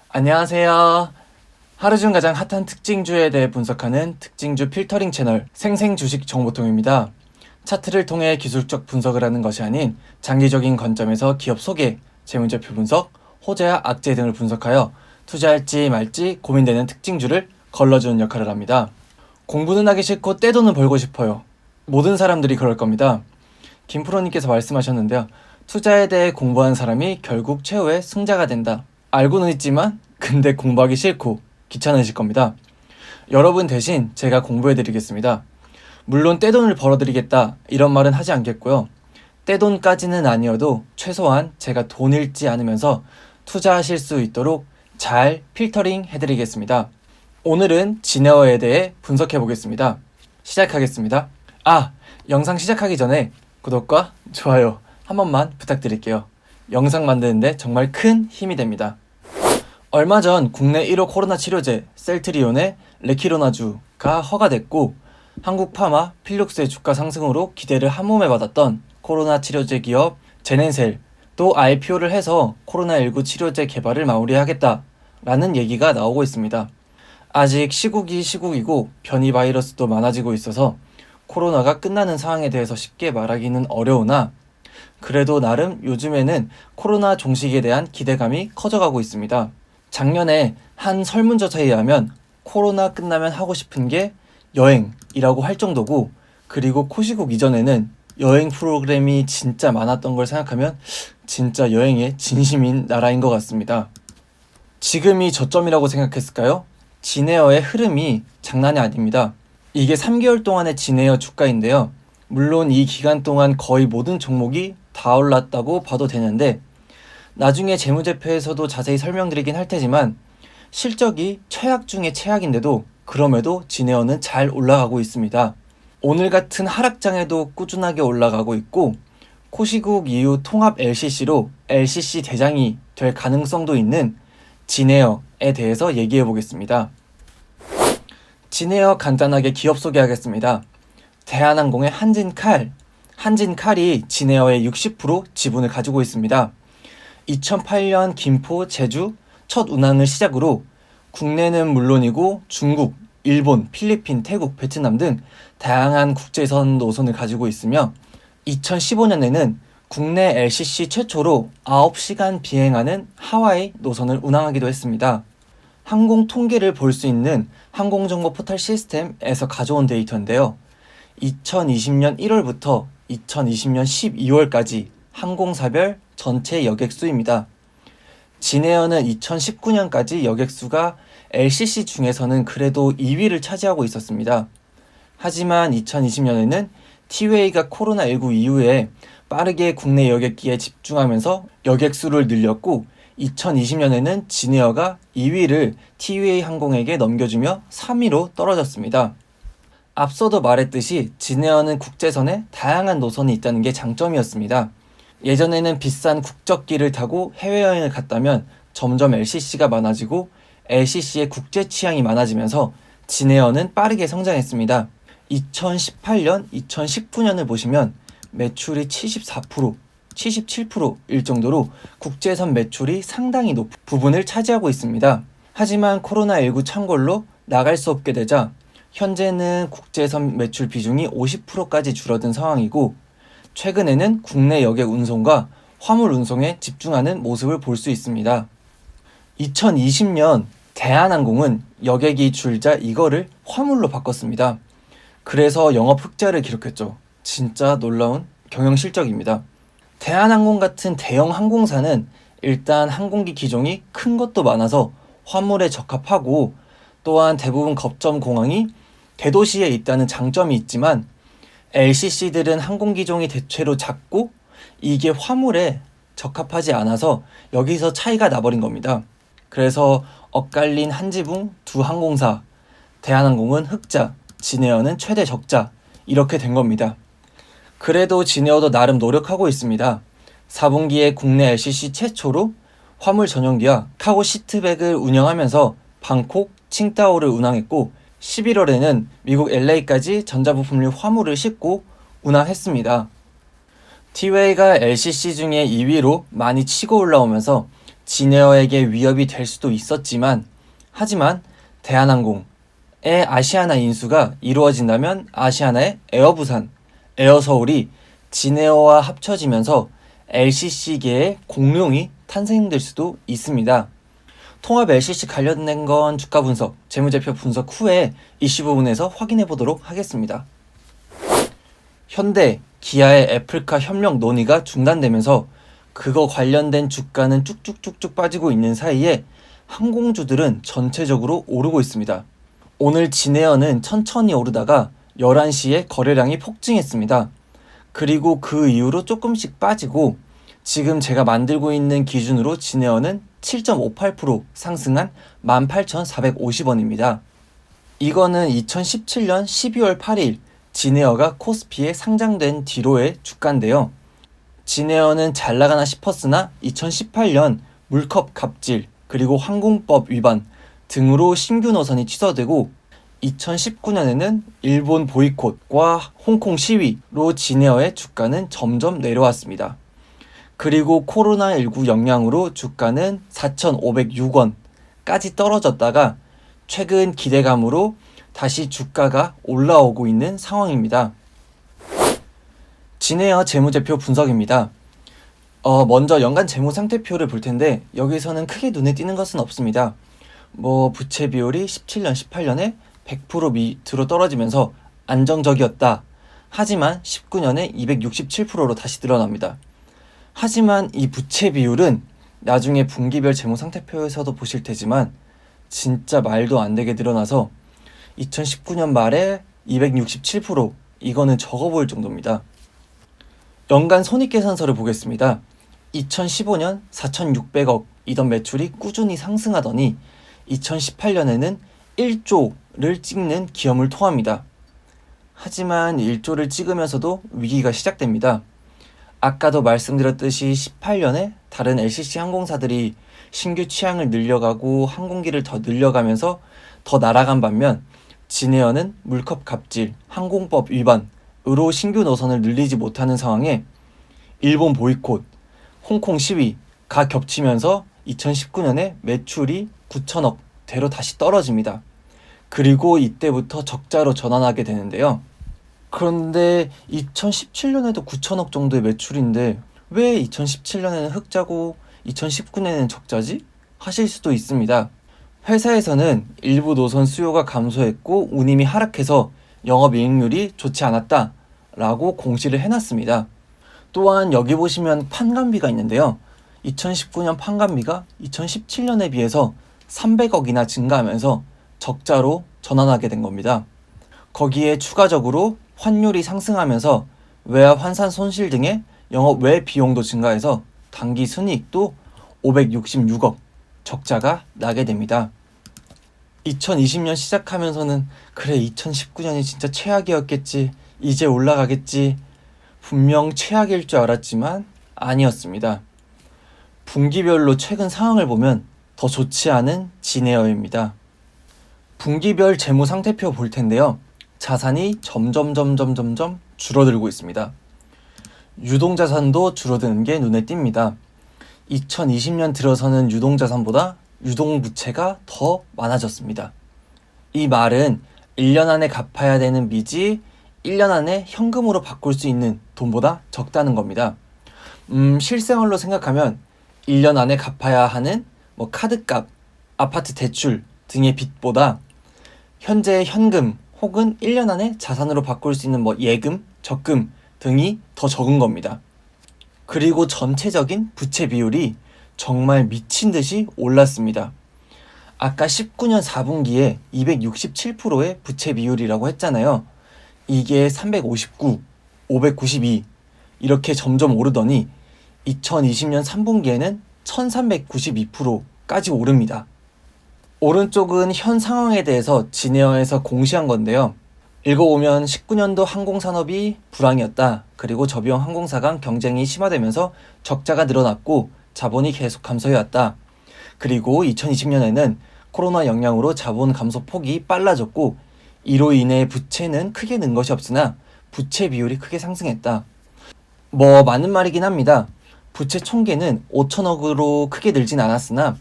안녕하세요. 하루 중 가장 핫한 특징주에 대해 분석하는 특징주 필터링 채널 생생주식정보통입니다. 차트를 통해 기술적 분석을 하는 것이 아닌 장기적인 관점에서 기업 소개, 재무제표 분석, 호재와 악재 등을 분석하여 투자할지 말지 고민되는 특징주를 걸러주는 역할을 합니다. 공부는 하기 싫고 떼돈은 벌고 싶어요. 모든 사람들이 그럴 겁니다. 김프로님께서 말씀하셨는데요. 투자에 대해 공부한 사람이 결국 최후의 승자가 된다. 알고는 있지만 근데 공부하기 싫고 귀찮으실 겁니다. 여러분 대신 제가 공부해드리겠습니다. 물론 떼돈을 벌어드리겠다 이런 말은 하지 않겠고요. 떼돈까지는 아니어도 최소한 제가 돈 잃지 않으면서 투자하실 수 있도록 잘 필터링 해드리겠습니다. 오늘은 지네어에 대해 분석해보겠습니다. 시작하겠습니다. 영상 시작하기 전에 구독과 좋아요 한 번만 부탁드릴게요. 영상 만드는데 정말 큰 힘이 됩니다. 얼마 전 국내 1호 코로나 치료제 셀트리온의 레키로나주가 허가됐고 한국 파마 필룩스의 주가 상승으로 기대를 한몸에 받았던 코로나 치료제 기업 제넨셀도 IPO를 해서 코로나19 치료제 개발을 마무리하겠다라는 얘기가 나오고 있습니다. 아직 시국이고 변이 바이러스도 많아지고 있어서 코로나가 끝나는 상황에 대해서 쉽게 말하기는 어려우나 그래도 나름 요즘에는 코로나 종식에 대한 기대감이 커져가고 있습니다. 작년에 한 설문조사에 의하면 코로나 끝나면 하고 싶은 게 여행이라고 할 정도고, 그리고 코시국 이전에는 여행 프로그램이 진짜 많았던 걸 생각하면 진짜 여행에 진심인 나라인 것 같습니다. 지금이 저점이라고 생각했을까요? 지네어의 흐름이 장난이 아닙니다. 이게 3개월 동안의 지네어 주가인데요. 물론 이 기간 동안 거의 모든 종목이 다 올랐다고 봐도 되는데 나중에 재무제표에서도 자세히 설명드리긴 할 테지만 실적이 최악 중에 최악인데도 그럼에도 지네어는 잘 올라가고 있습니다. 오늘 같은 하락장에도 꾸준하게 올라가고 있고 코시국 이후 통합 LCC로 LCC 대장이 될 가능성도 있는 지네어에 대해서 얘기해 보겠습니다. 지네어 간단하게 기업 소개하겠습니다. 대한항공의 한진칼이 지네어의 60% 지분을 가지고 있습니다. 2008년 김포, 제주 첫 운항을 시작으로 국내는 물론이고 중국, 일본, 필리핀, 태국, 베트남 등 다양한 국제선 노선을 가지고 있으며 2015년에는 국내 LCC 최초로 9시간 비행하는 하와이 노선을 운항하기도 했습니다. 항공 통계를 볼 수 있는 항공정보 포털 시스템에서 가져온 데이터인데요. 2020년 1월부터 2020년 12월까지 항공사별 전체 여객수입니다. 지네어는 2019년까지 여객수가 LCC 중에서는 그래도 2위를 차지하고 있었습니다. 하지만 2020년에는 티웨이가 코로나19 이후에 빠르게 국내 여객기에 집중하면서 여객수를 늘렸고 2020년에는 지네어가 2위를 티웨이 항공에게 넘겨주며 3위로 떨어졌습니다. 앞서도 말했듯이 지네어는 국제선에 다양한 노선이 있다는 게 장점이었습니다. 예전에는 비싼 국적기를 타고 해외여행을 갔다면 점점 LCC가 많아지고 LCC의 국제 취향이 많아지면서 지네어는 빠르게 성장했습니다. 2018년, 2019년을 보시면 매출이 74%, 77%일 정도로 국제선 매출이 상당히 높은 부분을 차지하고 있습니다. 하지만 코로나19 창궐로 나갈 수 없게 되자 현재는 국제선 매출 비중이 50%까지 줄어든 상황이고 최근에는 국내 여객 운송과 화물 운송에 집중하는 모습을 볼 수 있습니다. 2020년 대한항공은 여객이 줄자 이거를 화물로 바꿨습니다. 그래서 영업 흑자를 기록했죠. 진짜 놀라운 경영 실적입니다. 대한항공 같은 대형 항공사는 일단 항공기 기종이 큰 것도 많아서 화물에 적합하고 또한 대부분 거점 공항이 대도시에 있다는 장점이 있지만 LCC들은 항공기종이 대체로 작고 이게 화물에 적합하지 않아서 여기서 차이가 나버린 겁니다. 그래서 엇갈린 한 지붕 두 항공사, 대한항공은 흑자, 지네어는 최대 적자 이렇게 된 겁니다. 그래도 지네어도 나름 노력하고 있습니다. 4분기에 국내 LCC 최초로 화물 전용기와 카고 시트백을 운영하면서 방콕, 칭다오를 운항했고 11월에는 미국 LA까지 전자부품류 화물을 싣고 운항했습니다. 티웨이가 LCC 중에 2위로 많이 치고 올라오면서 진에어에게 위협이 될 수도 있었지만, 하지만 대한항공의 아시아나 인수가 이루어진다면 아시아나의 에어부산, 에어서울이 진에어와 합쳐지면서 LCC계의 공룡이 탄생될 수도 있습니다. 통합 LCC 관련된 건 주가 분석, 재무제표 분석 후에 이슈 부분에서 확인해 보도록 하겠습니다. 현대, 기아의 애플카 협력 논의가 중단되면서 그거 관련된 주가는 쭉쭉쭉쭉 빠지고 있는 사이에 항공주들은 전체적으로 오르고 있습니다. 오늘 진에어는 천천히 오르다가 11시에 거래량이 폭증했습니다. 그리고 그 이후로 조금씩 빠지고 지금 제가 만들고 있는 기준으로 진에어는 7.58% 상승한 18,450원입니다. 이거는 2017년 12월 8일 진에어가 코스피에 상장된 뒤로의 주가인데요. 진에어는 잘 나가나 싶었으나 2018년 물컵 갑질 그리고 항공법 위반 등으로 신규 노선이 취소되고 2019년에는 일본 보이콧과 홍콩 시위로 진에어의 주가는 점점 내려왔습니다. 그리고 코로나19 영향으로 주가는 4,506원까지 떨어졌다가 최근 기대감으로 다시 주가가 올라오고 있는 상황입니다. 진에어 재무제표 분석입니다. 먼저 연간 재무상태표를 볼 텐데 여기서는 크게 눈에 띄는 것은 없습니다. 부채 비율이 17년, 18년에 100% 밑으로 떨어지면서 안정적이었다. 하지만 19년에 267%로 다시 늘어납니다. 하지만 이 부채 비율은 나중에 분기별 재무상태표에서도 보실 테지만 진짜 말도 안 되게 늘어나서 2019년 말에 267%, 이거는 적어 보일 정도입니다. 연간 손익계산서를 보겠습니다. 2015년 4,600억이던 매출이 꾸준히 상승하더니 2018년에는 1조를 찍는 기염을 토합니다. 하지만 1조를 찍으면서도 위기가 시작됩니다. 아까도 말씀드렸듯이 18년에 다른 LCC 항공사들이 신규 취향을 늘려가고 항공기를 더 늘려가면서 더 날아간 반면 진에어는 물컵 갑질, 항공법 위반으로 신규 노선을 늘리지 못하는 상황에 일본 보이콧, 홍콩 시위가 겹치면서 2019년에 매출이 9천억대로 다시 떨어집니다. 그리고 이때부터 적자로 전환하게 되는데요. 그런데 2017년에도 9천억 정도의 매출인데 왜 2017년에는 흑자고 2019년에는 적자지? 하실 수도 있습니다. 회사에서는 일부 노선 수요가 감소했고 운임이 하락해서 영업이익률이 좋지 않았다 라고 공시를 해놨습니다. 또한 여기 보시면 판관비가 있는데요. 2019년 판관비가 2017년에 비해서 300억이나 증가하면서 적자로 전환하게 된 겁니다. 거기에 추가적으로 환율이 상승하면서 외화 환산 손실 등의 영업 외 비용도 증가해서 당기 순이익도 566억 적자가 나게 됩니다. 2020년 시작하면서는 그래 2019년이 진짜 최악이었겠지, 이제 올라가겠지, 분명 최악일 줄 알았지만 아니었습니다. 분기별로 최근 상황을 보면 더 좋지 않은 진에어입니다. 분기별 재무상태표 볼 텐데요. 자산이 점점 줄어들고 있습니다. 유동자산도 줄어드는 게 눈에 띕니다. 2020년 들어서는 유동자산보다 유동부채가 더 많아졌습니다. 이 말은 1년 안에 갚아야 되는 빚이 1년 안에 현금으로 바꿀 수 있는 돈보다 적다는 겁니다. 실생활로 생각하면 1년 안에 갚아야 하는 카드값, 아파트 대출 등의 빚보다 현재 현금 혹은 1년 안에 자산으로 바꿀 수 있는 예금, 적금 등이 더 적은 겁니다. 그리고 전체적인 부채 비율이 정말 미친 듯이 올랐습니다. 아까 19년 4분기에 267%의 부채 비율이라고 했잖아요. 이게 359, 592 이렇게 점점 오르더니 2020년 3분기에는 1392%까지 오릅니다. 오른쪽은 현 상황에 대해서 진에어에서 공시한 건데요. 읽어보면 19년도 항공산업이 불황이었다. 그리고 저비용 항공사 간 경쟁이 심화되면서 적자가 늘어났고 자본이 계속 감소해왔다. 그리고 2020년에는 코로나 영향으로 자본 감소 폭이 빨라졌고 이로 인해 부채는 크게 는 것이 없으나 부채 비율이 크게 상승했다. 맞는 말이긴 합니다. 부채 총계는 5천억으로 크게 늘진 않았으나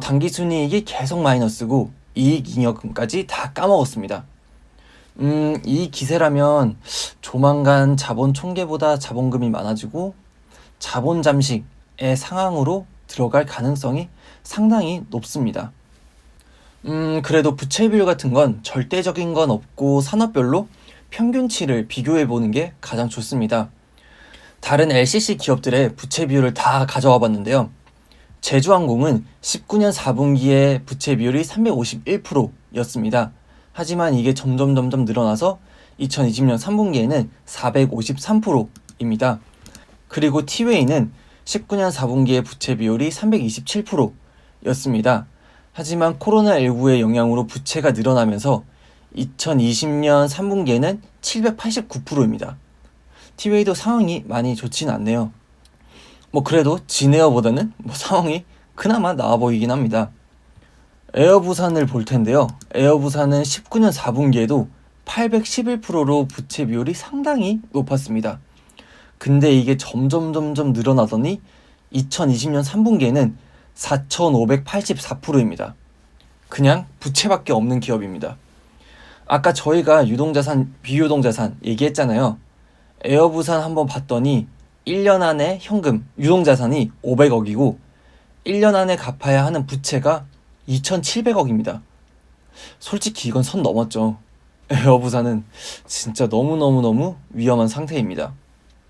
당기순이익이 계속 마이너스고 이익잉여금까지 다 까먹었습니다. 이 기세라면 조만간 자본 총계보다 자본금이 많아지고 자본 잠식의 상황으로 들어갈 가능성이 상당히 높습니다. 그래도 부채 비율 같은 건 절대적인 건 없고 산업별로 평균치를 비교해 보는 게 가장 좋습니다. 다른 LCC 기업들의 부채 비율을 다 가져와 봤는데요. 제주항공은 19년 4분기에 부채 비율이 351%였습니다. 하지만 이게 점점 늘어나서 2020년 3분기에는 453%입니다. 그리고 티웨이는 19년 4분기의 부채 비율이 327%였습니다. 하지만 코로나19의 영향으로 부채가 늘어나면서 2020년 3분기에는 789%입니다. 티웨이도 상황이 많이 좋진 않네요. 그래도 진에어보다는 상황이 그나마 나아 보이긴 합니다. 에어부산을 볼 텐데요. 에어부산은 19년 4분기에도 811%로 부채 비율이 상당히 높았습니다. 근데 이게 점점 늘어나더니 2020년 3분기에는 4,584%입니다. 그냥 부채밖에 없는 기업입니다. 아까 저희가 유동자산, 비유동자산 얘기했잖아요. 에어부산 한번 봤더니 1년 안에 현금, 유동자산이 500억이고 1년 안에 갚아야 하는 부채가 2,700억입니다. 솔직히 이건 선 넘었죠. 에어부산은 진짜 너무 위험한 상태입니다.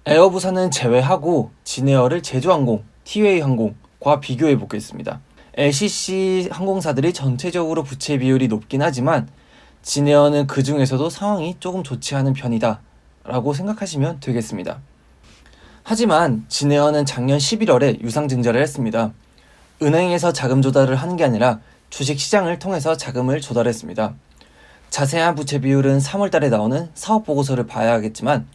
에어부산은 제외하고 진에어를 제주항공, 티웨이항공과 비교해 보겠습니다. LCC 항공사들이 전체적으로 부채 비율이 높긴 하지만 진에어는 그 중에서도 상황이 조금 좋지 않은 편이다 라고 생각하시면 되겠습니다. 하지만 진에어는 작년 11월에 유상증자를 했습니다. 은행에서 자금 조달을 하는 게 아니라 주식시장을 통해서 자금을 조달했습니다. 자세한 부채 비율은 3월 달에 나오는 사업보고서를 봐야 하겠지만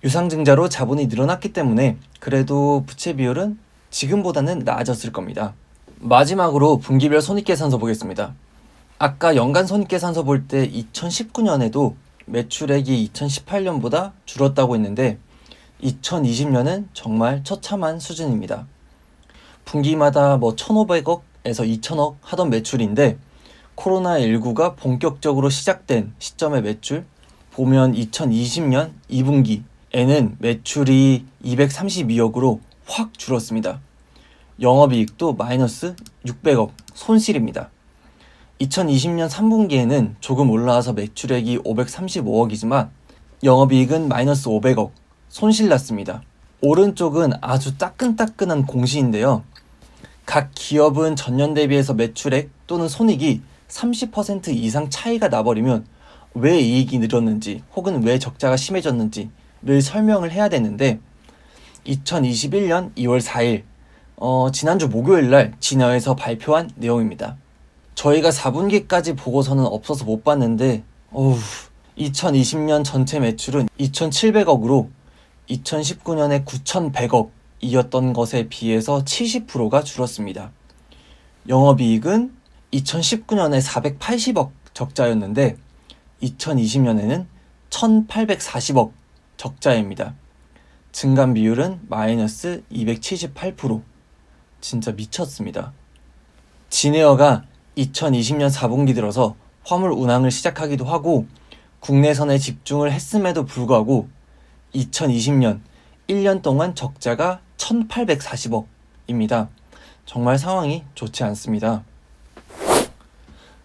유상증자로 자본이 늘어났기 때문에 그래도 부채 비율은 지금보다는 나아졌을 겁니다. 마지막으로 분기별 손익계산서 보겠습니다. 아까 연간 손익계산서 볼 때 2019년에도 매출액이 2018년보다 줄었다고 했는데 2020년은 정말 처참한 수준입니다. 분기마다 1,500억에서 2,000억 하던 매출인데 코로나19가 본격적으로 시작된 시점의 매출 보면 2020년 2분기에는 매출이 232억으로 확 줄었습니다. 영업이익도 마이너스 600억 손실입니다. 2020년 3분기에는 조금 올라와서 매출액이 535억이지만 영업이익은 마이너스 500억 손실 났습니다. 오른쪽은 아주 따끈따끈한 공시인데요. 각 기업은 전년 대비해서 매출액 또는 손익이 30% 이상 차이가 나버리면 왜 이익이 늘었는지 혹은 왜 적자가 심해졌는지를 설명을 해야 되는데 2021년 2월 4일 지난주 목요일날 진에어에서 발표한 내용입니다. 저희가 4분기까지 보고서는 없어서 못 봤는데 2020년 전체 매출은 2,700억으로 2019년에 9,100억이었던 것에 비해서 70%가 줄었습니다. 영업이익은 2019년에 480억 적자였는데 2020년에는 1,840억 적자입니다. 증감 비율은 마이너스 278%. 진짜 미쳤습니다. 진에어가 2020년 4분기 들어서 화물 운항을 시작하기도 하고 국내선에 집중을 했음에도 불구하고 2020년 1년 동안 적자가 1,840억입니다. 정말 상황이 좋지 않습니다.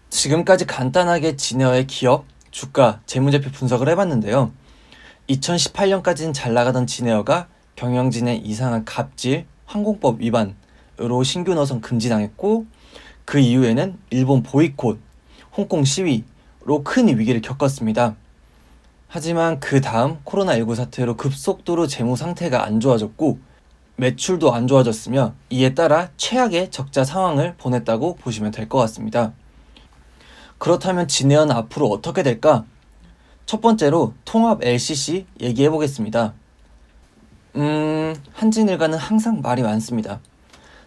지금까지 간단하게 진에어의 기업, 주가, 재무제표 분석을 해봤는데요. 2018년까지는 잘 나가던 진에어가 경영진의 이상한 갑질, 항공법 위반으로 신규 노선 금지당했고 그 이후에는 일본 보이콧, 홍콩 시위로 큰 위기를 겪었습니다. 하지만 그 다음 코로나19 사태로 급속도로 재무 상태가 안 좋아졌고 매출도 안 좋아졌으며 이에 따라 최악의 적자 상황을 보냈다고 보시면 될 것 같습니다. 그렇다면 진에어는 앞으로 어떻게 될까? 첫 번째로 통합 LCC 얘기해 보겠습니다. 한진일가는 항상 말이 많습니다.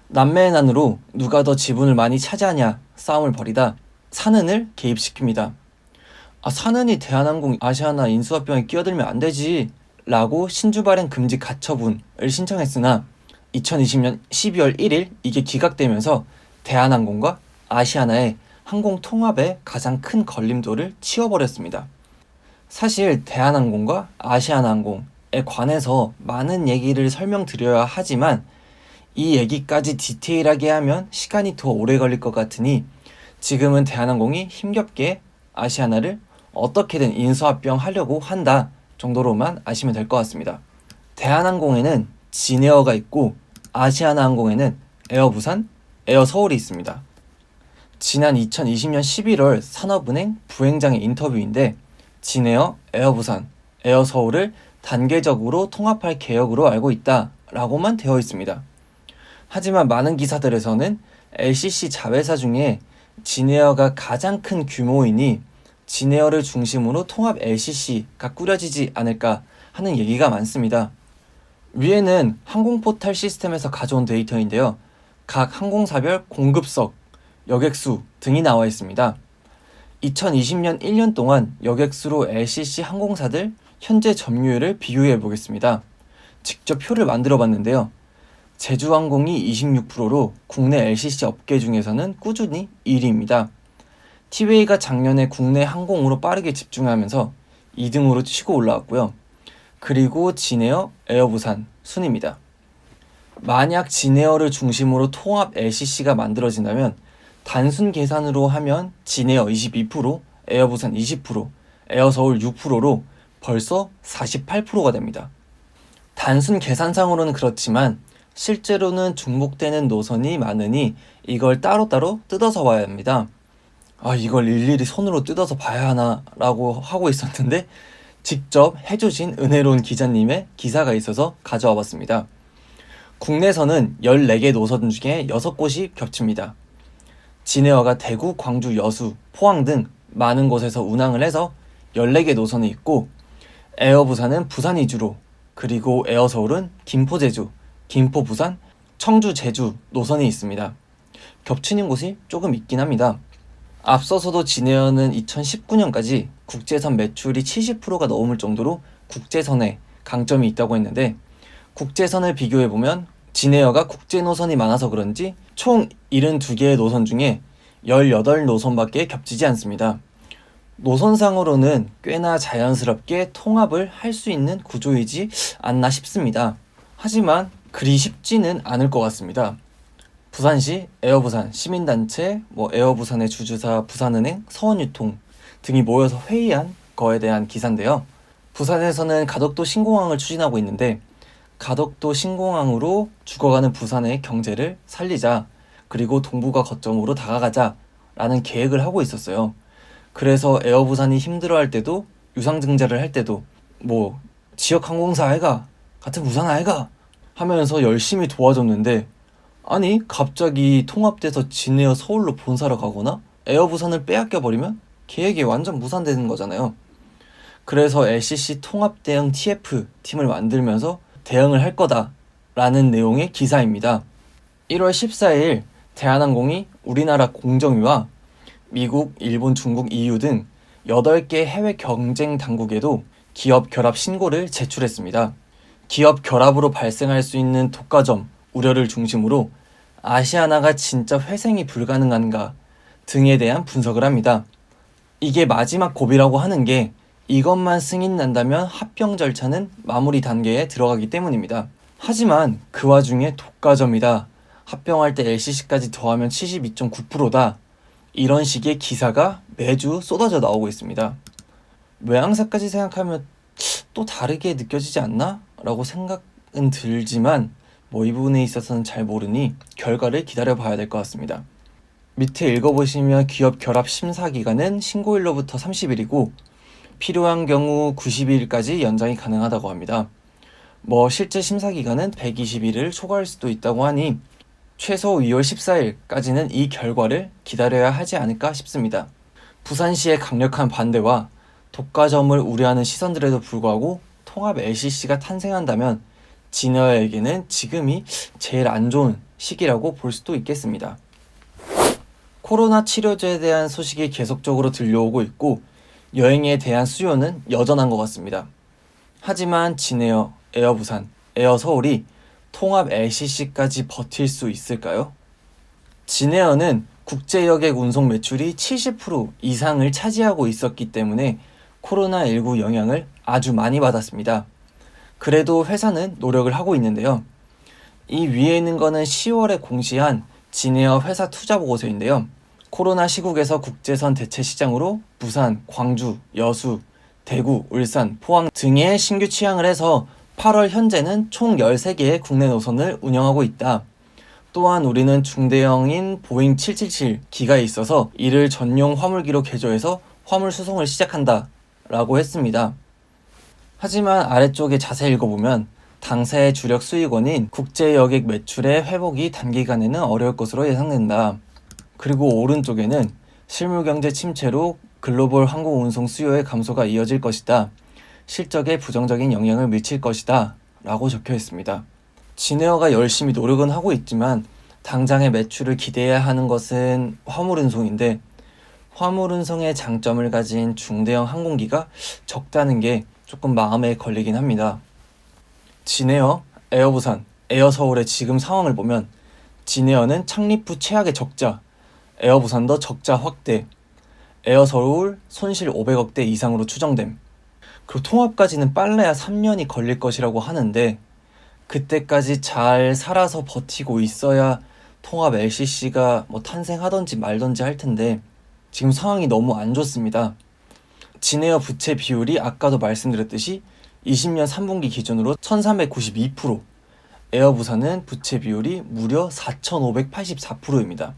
남매의 난으로 누가 더 지분을 많이 차지하냐 싸움을 벌이다 산은을 개입시킵니다. 산은이 대한항공 아시아나 인수합병에 끼어들면 안 되지 라고 신주 발행 금지 가처분을 신청했으나 2020년 12월 1일 이게 기각되면서 대한항공과 아시아나의 항공 통합에 가장 큰 걸림돌을 치워버렸습니다. 사실 대한항공과 아시아나항공에 관해서 많은 얘기를 설명드려야 하지만 이 얘기까지 디테일하게 하면 시간이 더 오래 걸릴 것 같으니 지금은 대한항공이 힘겹게 아시아나를 어떻게든 인수합병하려고 한다 정도로만 아시면 될 것 같습니다. 대한항공에는 진에어가 있고 아시아나항공에는 에어부산, 에어서울이 있습니다. 지난 2020년 11월 산업은행 부행장의 인터뷰인데 진에어, 에어부산, 에어서울을 단계적으로 통합할 계획으로 알고 있다 라고만 되어 있습니다. 하지만 많은 기사들에서는 LCC 자회사 중에 진에어가 가장 큰 규모이니 진에어를 중심으로 통합 LCC가 꾸려지지 않을까 하는 얘기가 많습니다. 위에는 항공포탈 시스템에서 가져온 데이터인데요. 각 항공사별 공급석, 여객수 등이 나와 있습니다. 2020년 1년 동안 여객수로 LCC 항공사들 현재 점유율을 비교해 보겠습니다. 직접 표를 만들어 봤는데요. 제주항공이 26%로 국내 LCC 업계 중에서는 꾸준히 1위입니다. 티웨이가 작년에 국내 항공으로 빠르게 집중하면서 2등으로 치고 올라왔고요. 그리고 진에어, 에어부산 순입니다. 만약 진에어를 중심으로 통합 LCC가 만들어진다면 단순 계산으로 하면 진에어 22%, 에어부산 20%, 에어서울 6%로 벌써 48%가 됩니다. 단순 계산상으로는 그렇지만 실제로는 중복되는 노선이 많으니 이걸 따로따로 뜯어서 봐야 합니다. 이걸 일일이 손으로 뜯어서 봐야 하나 라고 하고 있었는데 직접 해주신 은혜로운 기자님의 기사가 있어서 가져와 봤습니다. 국내선은 14개 노선 중에 6곳이 겹칩니다. 진에어가 대구, 광주, 여수, 포항 등 많은 곳에서 운항을 해서 14개 노선이 있고 에어부산은 부산 위주로 그리고 에어서울은 김포, 제주, 김포, 부산, 청주, 제주 노선이 있습니다. 겹치는 곳이 조금 있긴 합니다. 앞서서도 진에어는 2019년까지 국제선 매출이 70%가 넘을 정도로 국제선에 강점이 있다고 했는데 국제선을 비교해보면 진에어가 국제 노선이 많아서 그런지 총 72개의 노선 중에 18노선밖에 겹치지 않습니다. 노선상으로는 꽤나 자연스럽게 통합을 할 수 있는 구조이지 않나 싶습니다. 하지만 그리 쉽지는 않을 것 같습니다. 부산시, 에어부산, 시민단체, 에어부산의 주주사 부산은행, 서원유통 등이 모여서 회의한 거에 대한 기사인데요. 부산에서는 가덕도 신공항을 추진하고 있는데 가덕도 신공항으로 죽어가는 부산의 경제를 살리자 그리고 동북아 거점으로 다가가자 라는 계획을 하고 있었어요. 그래서 에어부산이 힘들어할 때도 유상증자를 할 때도 지역 항공사 아이가 같은 부산 아이가 하면서 열심히 도와줬는데 아니 갑자기 통합돼서 진에어 서울로 본사를 가거나 에어부산을 빼앗겨버리면 계획이 완전 무산되는 거잖아요. 그래서 LCC 통합 대응 TF 팀을 만들면서 대응을 할 거다라는 내용의 기사입니다. 1월 14일 대한항공이 우리나라 공정위와 미국, 일본, 중국, EU 등 8개 해외 경쟁 당국에도 기업 결합 신고를 제출했습니다. 기업 결합으로 발생할 수 있는 독과점 우려를 중심으로 아시아나가 진짜 회생이 불가능한가 등에 대한 분석을 합니다. 이게 마지막 고비라고 하는 게 이것만 승인난다면 합병 절차는 마무리 단계에 들어가기 때문입니다. 하지만 그 와중에 독과점이다, 합병할 때 LCC까지 더하면 72.9%다 이런 식의 기사가 매주 쏟아져 나오고 있습니다. 외항사까지 생각하면 또 다르게 느껴지지 않나? 라고 생각은 들지만 이 부분에 있어서는 잘 모르니 결과를 기다려 봐야 될 것 같습니다. 밑에 읽어보시면 기업 결합 심사 기간은 신고일로부터 30일이고 필요한 경우 90일까지 연장이 가능하다고 합니다. 실제 심사 기간은 120일을 초과할 수도 있다고 하니 최소 2월 14일까지는 이 결과를 기다려야 하지 않을까 싶습니다. 부산시의 강력한 반대와 독과점을 우려하는 시선들에도 불구하고 통합 LCC가 탄생한다면 진에어에게는 지금이 제일 안 좋은 시기라고 볼 수도 있겠습니다. 코로나 치료제에 대한 소식이 계속적으로 들려오고 있고 여행에 대한 수요는 여전한 것 같습니다. 하지만 진에어, 에어 부산, 에어 서울이 통합 LCC까지 버틸 수 있을까요? 진에어는 국제 여객 운송 매출이 70% 이상을 차지하고 있었기 때문에 코로나19 영향을 아주 많이 받았습니다. 그래도 회사는 노력을 하고 있는데요. 이 위에 있는 거는 10월에 공시한 진에어 회사 투자 보고서인데요. 코로나 시국에서 국제선 대체 시장으로 부산, 광주, 여수, 대구, 울산, 포항 등의 신규 취항을 해서 8월 현재는 총 13개의 국내 노선을 운영하고 있다. 또한 우리는 중대형인 보잉 777 기가에 있어서 이를 전용 화물기로 개조해서 화물 수송을 시작한다 라고 했습니다. 하지만 아래쪽에 자세히 읽어보면 당사의 주력 수익원인 국제여객 매출의 회복이 단기간에는 어려울 것으로 예상된다. 그리고 오른쪽에는 실물경제 침체로 글로벌 항공운송 수요의 감소가 이어질 것이다. 실적에 부정적인 영향을 미칠 것이다 라고 적혀 있습니다. 진에어가 열심히 노력은 하고 있지만 당장의 매출을 기대해야 하는 것은 화물운송인데 화물운송의 장점을 가진 중대형 항공기가 적다는 게 조금 마음에 걸리긴 합니다. 진에어, 에어부산, 에어서울의 지금 상황을 보면 진에어는 창립 후 최악의 적자, 에어부산도 적자 확대, 에어서울 손실 500억대 이상으로 추정됨. 그리고 통합까지는 빨라야 3년이 걸릴 것이라고 하는데 그때까지 잘 살아서 버티고 있어야 통합 LCC가 탄생하던지 말던지 할 텐데 지금 상황이 너무 안 좋습니다. 진에어 부채 비율이 아까도 말씀드렸듯이 20년 3분기 기준으로 1392%, 에어부산은 부채 비율이 무려 4584%입니다.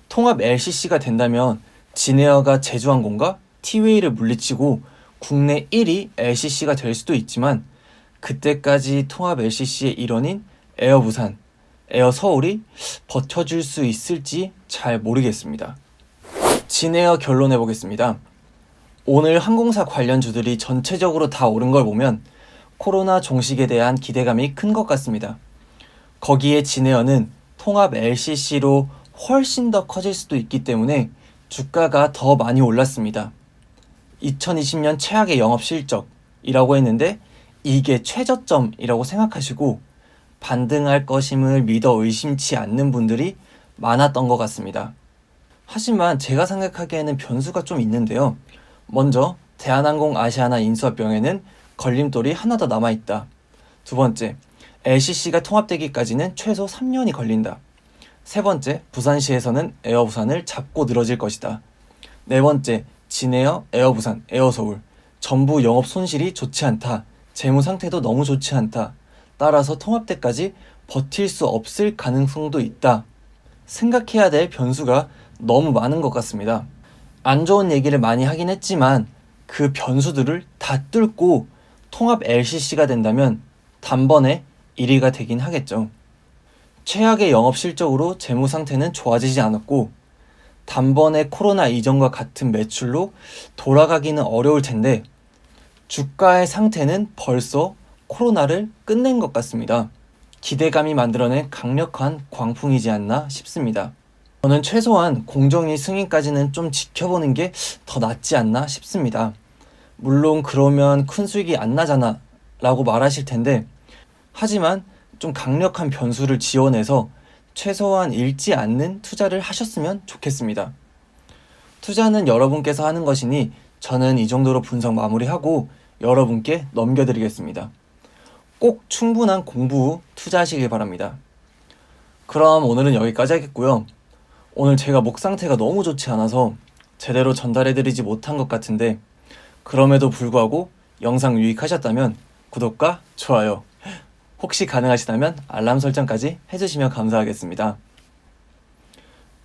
통합 LCC가 된다면 진에어가 제주항공과 티웨이를 물리치고 국내 1위 LCC가 될 수도 있지만 그때까지 통합 LCC의 일원인 에어부산, 에어서울이 버텨줄 수 있을지 잘 모르겠습니다. 진에어 결론해 보겠습니다. 오늘 항공사 관련주들이 전체적으로 다 오른 걸 보면 코로나 종식에 대한 기대감이 큰 것 같습니다. 거기에 진에어는 통합 LCC로 훨씬 더 커질 수도 있기 때문에 주가가 더 많이 올랐습니다. 2020년 최악의 영업 실적이라고 했는데 이게 최저점이라고 생각하시고 반등할 것임을 믿어 의심치 않는 분들이 많았던 것 같습니다. 하지만 제가 생각하기에는 변수가 좀 있는데요. 먼저 대한항공 아시아나 인수합병에는 걸림돌이 하나 더 남아있다. 두 번째, LCC가 통합되기까지는 최소 3년이 걸린다. 세 번째, 부산시에서는 에어부산을 잡고 늘어질 것이다. 네 번째, 진에어, 에어부산, 에어서울 전부 영업 손실이 좋지 않다. 재무 상태도 너무 좋지 않다. 따라서 통합 때까지 버틸 수 없을 가능성도 있다. 생각해야 될 변수가 너무 많은 것 같습니다. 안 좋은 얘기를 많이 하긴 했지만 그 변수들을 다 뚫고 통합 LCC가 된다면 단번에 1위가 되긴 하겠죠. 최악의 영업 실적으로 재무 상태는 좋아지지 않았고 단번에 코로나 이전과 같은 매출로 돌아가기는 어려울 텐데 주가의 상태는 벌써 코로나를 끝낸 것 같습니다. 기대감이 만들어낸 강력한 광풍이지 않나 싶습니다. 저는 최소한 공정위 승인까지는 좀 지켜보는 게 더 낫지 않나 싶습니다. 물론 그러면 큰 수익이 안 나잖아 라고 말하실 텐데 하지만 좀 강력한 변수를 지원해서 최소한 잃지 않는 투자를 하셨으면 좋겠습니다. 투자는 여러분께서 하는 것이니 저는 이 정도로 분석 마무리하고 여러분께 넘겨드리겠습니다. 꼭 충분한 공부 후 투자하시길 바랍니다. 그럼 오늘은 여기까지 하겠고요. 오늘 제가 목 상태가 너무 좋지 않아서 제대로 전달해드리지 못한 것 같은데 그럼에도 불구하고 영상 유익하셨다면 구독과 좋아요, 혹시 가능하시다면 알람 설정까지 해주시면 감사하겠습니다.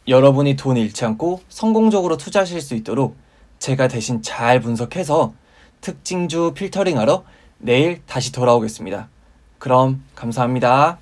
여러분이 돈 잃지 않고 성공적으로 투자하실 수 있도록 제가 대신 잘 분석해서 특징주 필터링하러 내일 다시 돌아오겠습니다. 그럼 감사합니다.